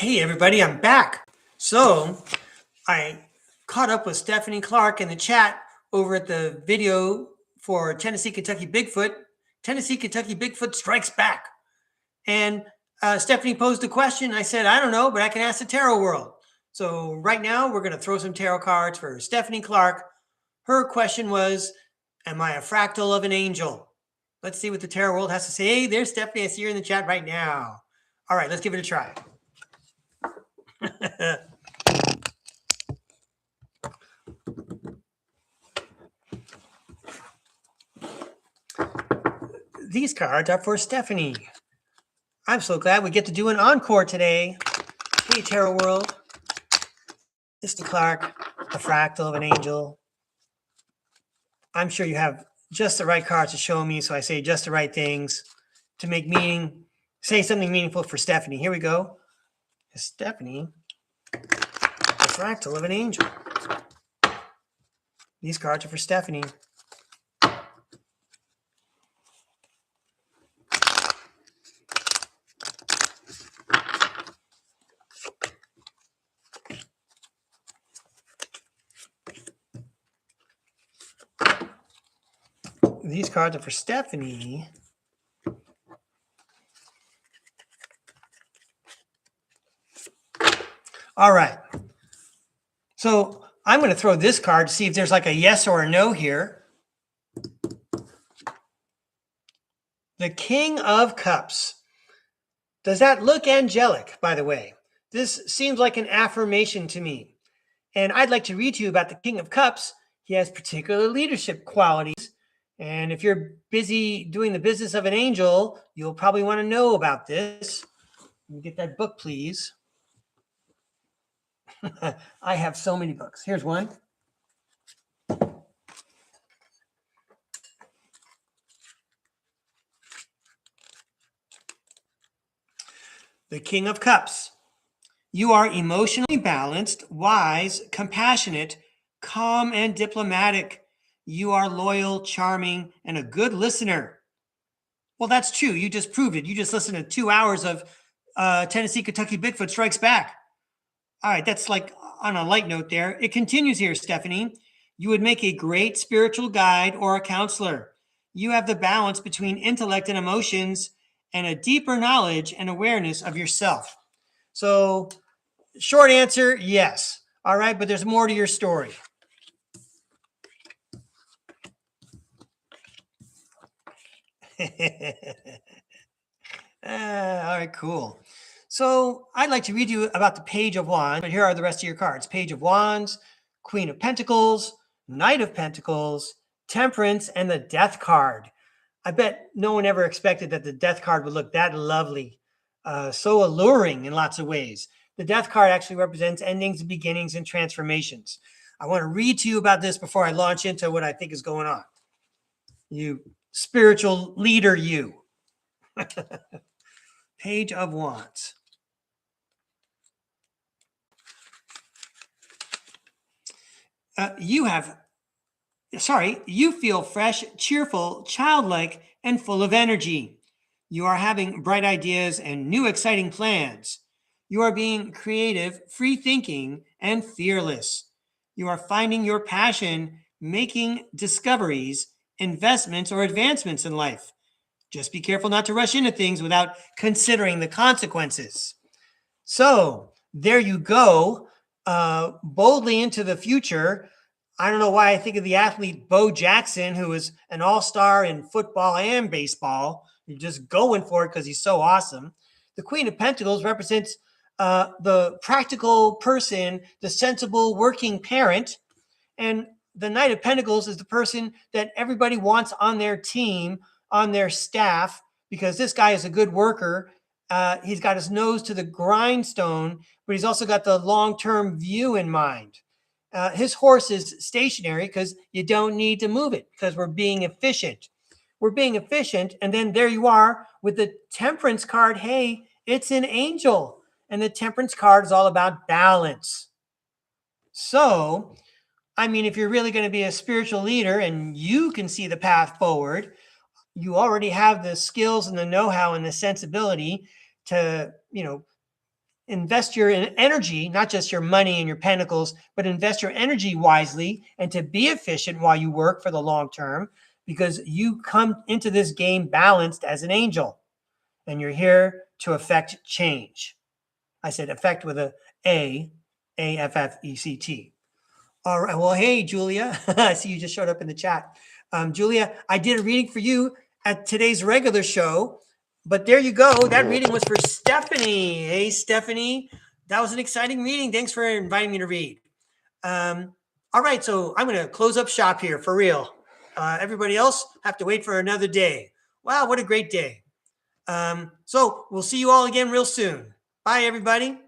Hey everybody, I'm back. So I caught up with Stephanie Clark in the chat over at the video for Tennessee, Kentucky Bigfoot. Tennessee, Kentucky Bigfoot strikes back. And Stephanie posed a question. I said, I don't know, but I can ask the tarot world. So right now we're going to throw some tarot cards for Stephanie Clark. Her question was, am I a fractal of an angel? Let's see what the tarot world has to say. Hey, there's Stephanie. I see her in the chat right now. All right, let's give it a try. These cards are for Stephanie. I'm so glad we get to do an encore today. Hey, Tarot World. Mr. Clark, a fractal of an angel. I'm sure you have just the right cards to show me, so I say just the right things to make meaning, say something meaningful for Stephanie. Here we go. Stephanie, a fractal of an angel. These cards are for Stephanie. These cards are for Stephanie. All right. So I'm going to throw this card to see if there's like a yes or a no here. The King of Cups. Does that look angelic, by the way? This seems like an affirmation to me. And I'd like to read to you about the King of Cups. He has particular leadership qualities. And if you're busy doing the business of an angel, you'll probably want to know about this. Let me get that book, please. I have so many books. Here's one. The King of Cups. You are emotionally balanced, wise, compassionate, calm, and diplomatic. You are loyal, charming, and a good listener. Well, that's true. You just proved it. You just listened to 2 hours of Tennessee, Kentucky Bigfoot Strikes Back. All right, that's like on a light note there. It continues here, Stephanie. You would make a great spiritual guide or a counselor. You have the balance between intellect and emotions and a deeper knowledge and awareness of yourself. So short answer, yes. All right, but there's more to your story. All right, cool. So I'd like to read you about the Page of Wands, but here are the rest of your cards. Page of Wands, Queen of Pentacles, Knight of Pentacles, Temperance, and the Death card. I bet no one ever expected that the Death card would look that lovely, so alluring in lots of ways. The Death card actually represents endings, beginnings, and transformations. I want to read to you about this before I launch into what I think is going on. You spiritual leader, you. Page of Wands. You feel fresh, cheerful, childlike, and full of energy. You are having bright ideas and new exciting plans. You are being creative, free thinking, and fearless. You are finding your passion, making discoveries, investments, or advancements in life. Just be careful not to rush into things without considering the consequences. So there you go, boldly into the future. I don't know why I think of the athlete Bo Jackson, who is an all-star in football and baseball. You're just going for it because he's so awesome. The Queen of Pentacles represents the practical person, the sensible working parent. And the Knight of Pentacles is the person that everybody wants on their team, on their staff, because this guy is a good worker. He's got his nose to the grindstone, but he's also got the long-term view in mind. His horse is stationary because you don't need to move it because we're being efficient. We're being efficient. And then there you are with the Temperance card. Hey, it's an angel. And the Temperance card is all about balance. So, I mean, if you're really going to be a spiritual leader and you can see the path forward, you already have the skills and the know-how and the sensibility to, invest your energy, not just your money and your pentacles, but invest your energy wisely and to be efficient while you work for the long term, because you come into this game balanced as an angel and you're here to affect change. I said affect with A-F-F-E-C-T. All right. Well, hey, Julia. I see you just showed up in the chat. Julia, I did a reading for you at today's regular show, but there you go. That reading was for Stephanie. Hey, Stephanie. That was an exciting reading. Thanks for inviting me to read. All right. So I'm going to close up shop here for real. Everybody else have to wait for another day. Wow, what a great day. So we'll see you all again real soon. Bye, everybody.